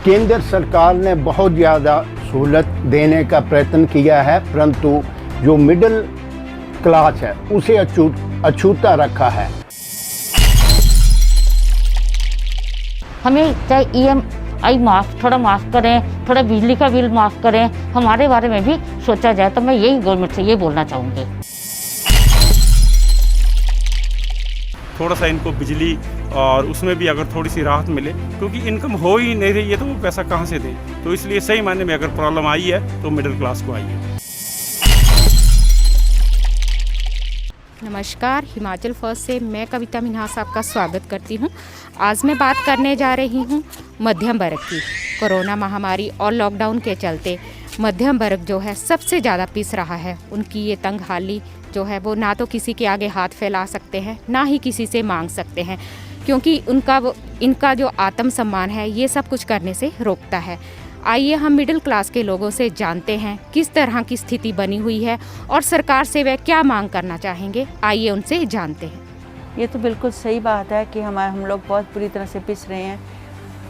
केंद्र सरकार ने बहुत ज़्यादा सहूलत देने का प्रयत्न किया है, परंतु जो मिडिल क्लास है उसे अछूता रखा है। हमें चाहे EMI माफ़, थोड़ा माफ़ करें, थोड़ा बिजली का बिल माफ़ करें, हमारे बारे में भी सोचा जाए। तो मैं यही गवर्नमेंट से ये बोलना चाहूँगी। थोड़ा सा इनको बिजली और उसमें भी अगर थोड़ी सी राहत मिले, क्योंकि इनकम हो ही नहीं रही है तो वो पैसा कहाँ से दें। तो इसलिए सही मायने में अगर प्रॉब्लम आई है तो मिडिल क्लास को आई है। नमस्कार, हिमाचल फर्स्ट से मैं कविता मिन्हास आपका स्वागत करती हूँ। आज मैं बात करने जा रही हूँ मध्यम वर्ग की। कोरोना महामारी और लॉकडाउन के चलते मध्यम वर्ग जो है सबसे ज़्यादा पिस रहा है। उनकी ये तंग हाली जो है वो ना तो किसी के आगे हाथ फैला सकते हैं, ना ही किसी से मांग सकते हैं, क्योंकि इनका जो आत्मसम्मान है ये सब कुछ करने से रोकता है। आइए हम मिडिल क्लास के लोगों से जानते हैं किस तरह की स्थिति बनी हुई है और सरकार से वे क्या मांग करना चाहेंगे। आइए उनसे जानते हैं। ये तो बिल्कुल सही बात है कि हम लोग बहुत बुरी तरह से पिस रहे हैं।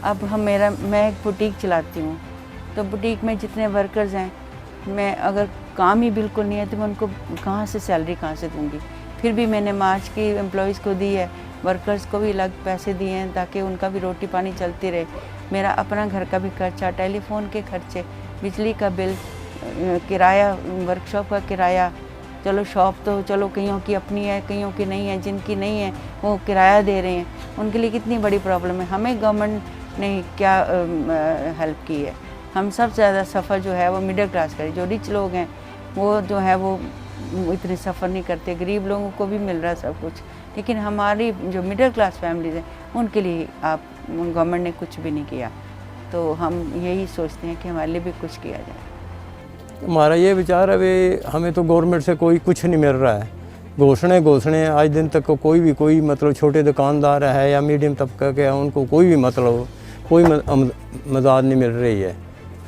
अब मैं एक बुटीक चलाती हूँ, तो बुटीक में जितने वर्कर्स हैं, मैं अगर काम ही बिल्कुल नहीं है तो मैं उनको कहाँ से सैलरी कहाँ से दूँगी। फिर भी मैंने मार्च की एम्प्लॉयज़ को दी है, वर्कर्स को भी अलग पैसे दिए हैं ताकि उनका भी रोटी पानी चलती रहे। मेरा अपना घर का भी खर्चा, टेलीफोन के खर्चे, बिजली का बिल, किराया, वर्कशॉप का किराया। चलो शॉप तो चलो कईयों की अपनी है, कईयों की नहीं है। जिनकी नहीं है वो किराया दे रहे हैं, उनके लिए कितनी बड़ी प्रॉब्लम है। हमें गवर्नमेंट ने क्या हेल्प की है। हम सबसे ज़्यादा सफ़र जो है वो मिडिल क्लास का है। जो रिच लोग हैं वो जो है वो इतने सफ़र नहीं करते। गरीब लोगों को भी मिल रहा है सब कुछ, लेकिन हमारी जो मिडिल क्लास फैमिलीज़ हैं उनके लिए गवर्नमेंट ने कुछ भी नहीं किया। तो हम यही सोचते हैं कि हमारे लिए भी कुछ किया जाए। हमारा ये विचार है वे हमें तो गवर्नमेंट से कोई कुछ नहीं मिल रहा है। घोषणे आज दिन तक कोई मतलब छोटे दुकानदार है या मीडियम तबका के हैं, उनको कोई मदद नहीं मिल रही है।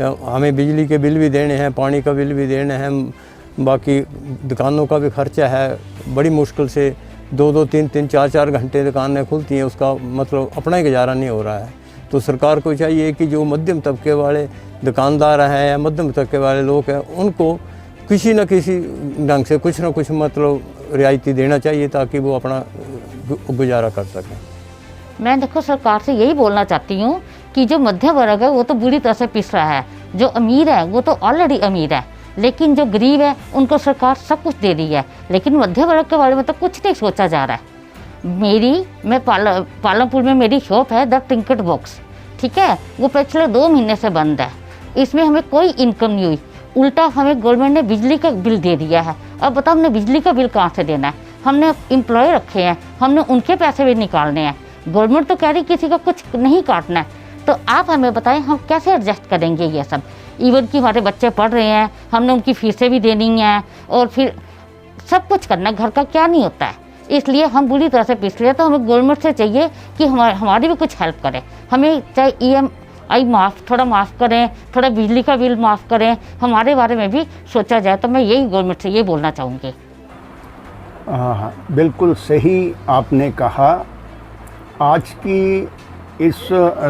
हमें बिजली के बिल भी देने हैं, पानी का बिल भी देने हैं, बाकी दुकानों का भी खर्चा है। बड़ी मुश्किल से 2-2, 3-3, 4-4 घंटे दुकानें खुलती हैं, उसका मतलब अपना ही गुजारा नहीं हो रहा है। तो सरकार को चाहिए कि जो मध्यम तबके वाले दुकानदार हैं या मध्यम तबके वाले लोग हैं, उनको किसी न किसी ढंग से कुछ ना कुछ मतलब रियायती देना चाहिए ताकि वो अपना गुजारा कर सकें। मैं देखो सरकार से यही बोलना चाहती हूँ कि जो मध्यम वर्ग है वो तो बुरी तरह से पिस रहा है। जो अमीर है वो तो ऑलरेडी अमीर है, लेकिन जो गरीब है उनको सरकार सब कुछ दे रही है, लेकिन मध्य वर्ग के बारे में तो कुछ नहीं सोचा जा रहा है। मैं पालमपुर में मेरी शॉप है द टिंकट बॉक्स, ठीक है, वो पिछले 2 महीने से बंद है। इसमें हमें कोई इनकम नहीं हुई, उल्टा हमें गवर्नमेंट ने बिजली का बिल दे दिया है। अब बताओ हमने बिजली का बिल कहाँ से देना है। हमने एम्प्लॉय रखे हैं, हमने उनके पैसे भी निकालने हैं। गवर्नमेंट तो कह रही किसी का कुछ नहीं काटना है। तो आप हमें बताएं हम कैसे एडजस्ट करेंगे ये सब। इवन कि हमारे बच्चे पढ़ रहे हैं, हमने उनकी फीसें भी देनी हैं और फिर सब कुछ करना, घर का क्या नहीं होता है। इसलिए हम बुरी तरह से पिस रहे हैं। तो हमें गवर्नमेंट से चाहिए कि हमारी भी कुछ हेल्प करें। हमें चाहे EMI माफ़, थोड़ा माफ़ करें, थोड़ा बिजली का बिल माफ़ करें, हमारे बारे में भी सोचा जाए। तो मैं यही गवर्नमेंट से ये बोलना चाहूँगी। हाँ, बिल्कुल सही आपने कहा। आज की इस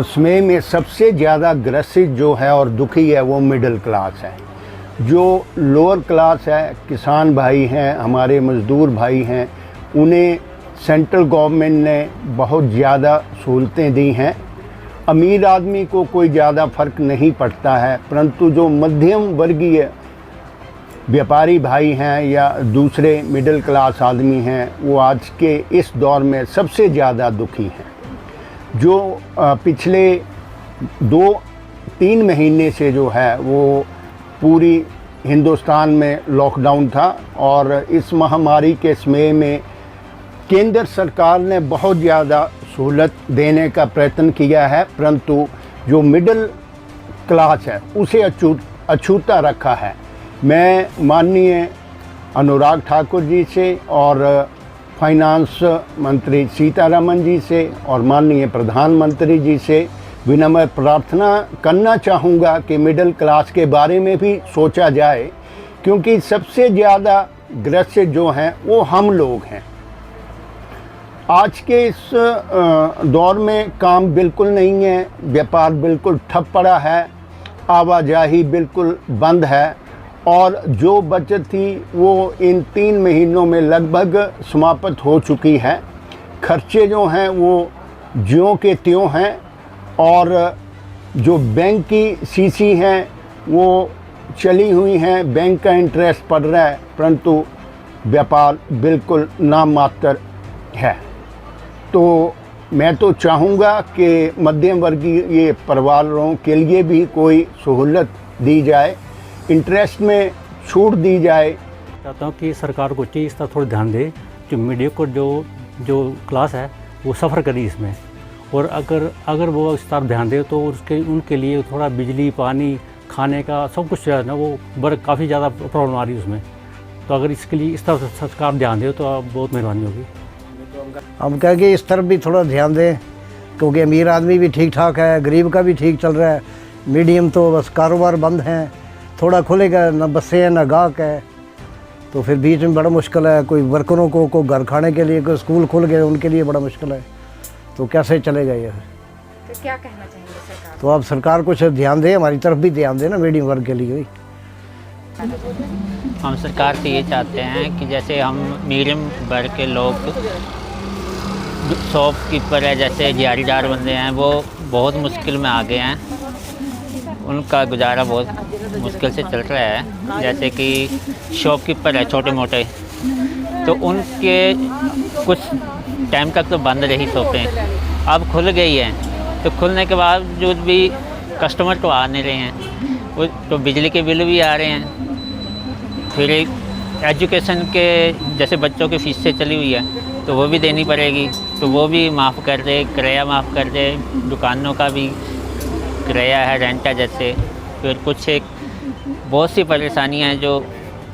समय में सबसे ज़्यादा ग्रसित जो है और दुखी है वो मिडिल क्लास है। जो लोअर क्लास है, किसान भाई हैं, हमारे मज़दूर भाई हैं, उन्हें सेंट्रल गवर्नमेंट ने बहुत ज़्यादा सहूलतें दी हैं। अमीर आदमी को कोई ज़्यादा फ़र्क नहीं पड़ता है, परंतु जो मध्यम वर्गीय व्यापारी भाई हैं या दूसरे मिडिल क्लास आदमी हैं, वो आज के इस दौर में सबसे ज़्यादा दुखी हैं। जो पिछले 2-3 महीने से जो है वो पूरी हिंदुस्तान में लॉकडाउन था और इस महामारी के समय में केंद्र सरकार ने बहुत ज़्यादा सहूलत देने का प्रयत्न किया है, परंतु जो मिडिल क्लास है उसे अछूता रखा है। मैं माननीय अनुराग ठाकुर जी से और फाइनेंस मंत्री सीतारमण जी से और माननीय प्रधानमंत्री जी से विनम्र प्रार्थना करना चाहूँगा कि मिडिल क्लास के बारे में भी सोचा जाए, क्योंकि सबसे ज़्यादा ग्रसित जो हैं वो हम लोग हैं। आज के इस दौर में काम बिल्कुल नहीं है, व्यापार बिल्कुल ठप पड़ा है, आवाजाही बिल्कुल बंद है और जो बचत थी वो इन 3 महीनों में लगभग समाप्त हो चुकी है। खर्चे जो हैं वो ज्यों के त्यों हैं और जो बैंक की सीसी हैं वो चली हुई हैं, बैंक का इंटरेस्ट पड़ रहा है, परंतु व्यापार बिल्कुल नामात्र है। तो मैं तो चाहूँगा कि मध्यम वर्गीय ये परिवारों के लिए भी कोई सहूलत दी जाए, इंटरेस्ट में छूट दी जाए। चाहता हूँ कि सरकार को चाहिए इस तरह थोड़ा ध्यान दे, जो मीडियोकर जो क्लास है वो सफ़र करी इसमें, और अगर वो इस तरफ ध्यान दे तो उनके लिए थोड़ा बिजली, पानी, खाने का सब कुछ जो है ना वो काफ़ी ज़्यादा प्रॉब्लम आ रही है उसमें। तो अगर इसके लिए इस तरफ सरकार ध्यान दे तो बहुत मेहरबानी होगी। हम कहेंगे इस तरफ भी थोड़ा ध्यान दें, क्योंकि अमीर आदमी भी ठीक ठाक है, गरीब का भी ठीक चल रहा है, मीडियम तो बस कारोबार बंद हैं, थोड़ा खुलेगा ना बसें हैं ना गाहक है, तो फिर बीच में बड़ा मुश्किल है। कोई वर्करों को घर खाने के लिए, कोई स्कूल खुल गए उनके लिए बड़ा मुश्किल है, तो कैसे चलेगा ये? तो क्या कहना चाहेंगे सरकार? तो अब सरकार कुछ ध्यान दे, हमारी तरफ भी ध्यान दे ना मीडियम वर्ग के लिए। हम सरकार से ये चाहते हैं कि जैसे हम मीडियम वर्ग के लोग, शॉपकीपर है, जैसे दिहाड़ीदार बंदे हैं, वो बहुत मुश्किल में आ गए हैं, उनका गुजारा बहुत मुश्किल से चल रहा है। जैसे कि शॉपकीपर है छोटे मोटे, तो उनके कुछ टाइम तक तो बंद रही शॉपें, अब खुल गई हैं, तो खुलने के बावजूद भी कस्टमर तो आ नहीं रहे हैं, वो तो बिजली के बिल भी आ रहे हैं, फिर एजुकेशन के जैसे बच्चों की फीस से चली हुई है तो वो भी देनी पड़ेगी, तो वो भी माफ़ कर दे, किराया माफ़ कर दे, दुकानों का भी किराया है, रेंट है, जैसे फिर कुछ एक बहुत सी परेशानियां हैं जो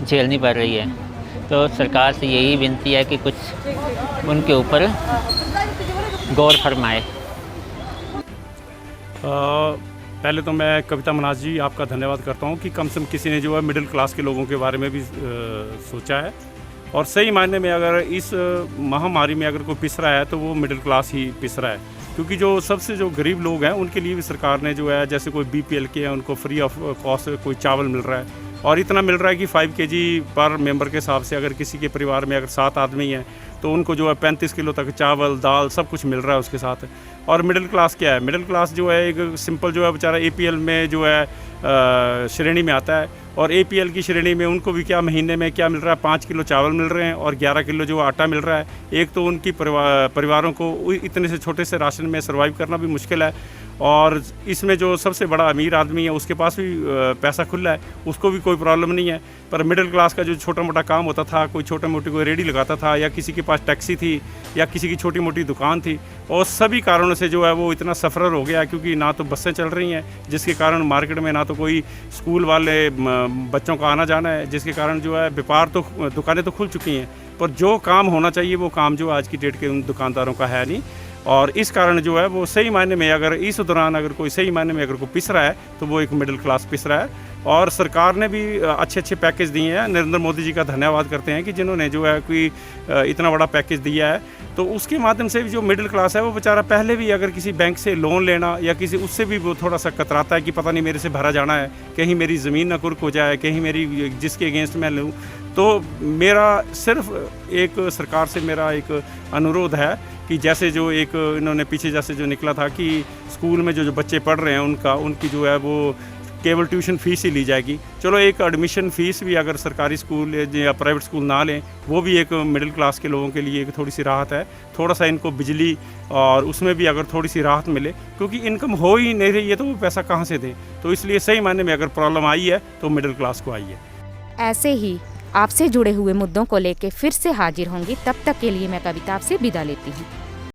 झेलनी पड़ रही है। तो सरकार से यही विनती है कि कुछ उनके ऊपर गौर फरमाए। पहले तो मैं कविता मनाज जी आपका धन्यवाद करता हूँ कि कम से कम किसी ने जो है मिडिल क्लास के लोगों के बारे में भी सोचा है, और सही मायने में अगर इस महामारी में अगर कोई पिस रहा है तो वो मिडिल क्लास ही पिस रहा है, क्योंकि जो सबसे जो गरीब लोग हैं उनके लिए भी सरकार ने जो है, जैसे कोई BPL के हैं उनको फ्री ऑफ कॉस्ट कोई चावल मिल रहा है, और इतना मिल रहा है कि 5 kg पर मेंबर के हिसाब से अगर किसी के परिवार में अगर 7 आदमी हैं तो उनको जो है 35 किलो तक चावल, दाल सब कुछ मिल रहा है उसके साथ। और मिडिल क्लास क्या है? मिडिल क्लास जो है एक सिंपल जो है बेचारा APL में जो है श्रेणी में आता है, और APL की श्रेणी में उनको भी क्या महीने में क्या मिल रहा है, 5 किलो चावल मिल रहे हैं और 11 किलो जो आटा मिल रहा है। एक तो उनकी परिवारों को इतने से छोटे से राशन में सर्वाइव करना भी मुश्किल है, और इसमें जो सबसे बड़ा अमीर आदमी है उसके पास भी पैसा खुला है, उसको भी कोई प्रॉब्लम नहीं है। पर मिडिल क्लास का जो छोटा मोटा काम होता था, कोई छोटा मोटी कोई रेडी लगाता था, या किसी के पास टैक्सी थी, या किसी की छोटी मोटी दुकान थी, और सभी कारणों से जो है वो इतना सफ़र हो गया, क्योंकि ना तो बसें चल रही हैं जिसके कारण मार्केट में ना तो कोई स्कूल वाले बच्चों का आना जाना है, जिसके कारण जो है व्यापार तो दुकानें तो खुल चुकी हैं, पर जो काम होना चाहिए वो काम जो आज की डेट के उन दुकानदारों का है नहीं। और इस कारण जो है वो सही मायने में अगर इस दौरान अगर कोई सही मायने में अगर कोई पिस रहा है तो वो एक मिडिल क्लास पिस रहा है। और सरकार ने भी अच्छे अच्छे पैकेज दिए हैं। नरेंद्र मोदी जी का धन्यवाद करते हैं कि जिन्होंने जो है कोई इतना बड़ा पैकेज दिया है, तो उसके माध्यम से भी जो मिडिल क्लास है वो बेचारा पहले भी अगर किसी बैंक से लोन लेना या किसी उससे भी वो थोड़ा सा कतराता है कि पता नहीं मेरे से भरा जाना है, कहीं मेरी ज़मीन ना कुर्क हो जाए, कहीं मेरी जिसके अगेंस्ट मैं लूँ। तो मेरा सिर्फ एक सरकार से मेरा एक अनुरोध है कि जैसे जो एक इन्होंने पीछे जैसे जो निकला था कि स्कूल में जो बच्चे पढ़ रहे हैं उनकी जो है वो केवल ट्यूशन फ़ीस ही ली जाएगी। चलो एक एडमिशन फ़ीस भी अगर सरकारी स्कूल या प्राइवेट स्कूल ना लें, वो भी एक मिडिल क्लास के लोगों के लिए एक थोड़ी सी राहत है। थोड़ा सा इनको बिजली और उसमें भी अगर थोड़ी सी राहत मिले, क्योंकि इनकम हो ही नहीं रही है तो वो पैसा कहाँ से दें। तो इसलिए सही मायने में अगर प्रॉब्लम आई है तो मिडिल क्लास को आई है। ऐसे ही आपसे जुड़े हुए मुद्दों को लेकर फिर से हाजिर होंगी। तब तक के लिए मैं कविता आपसे विदा लेती हूँ।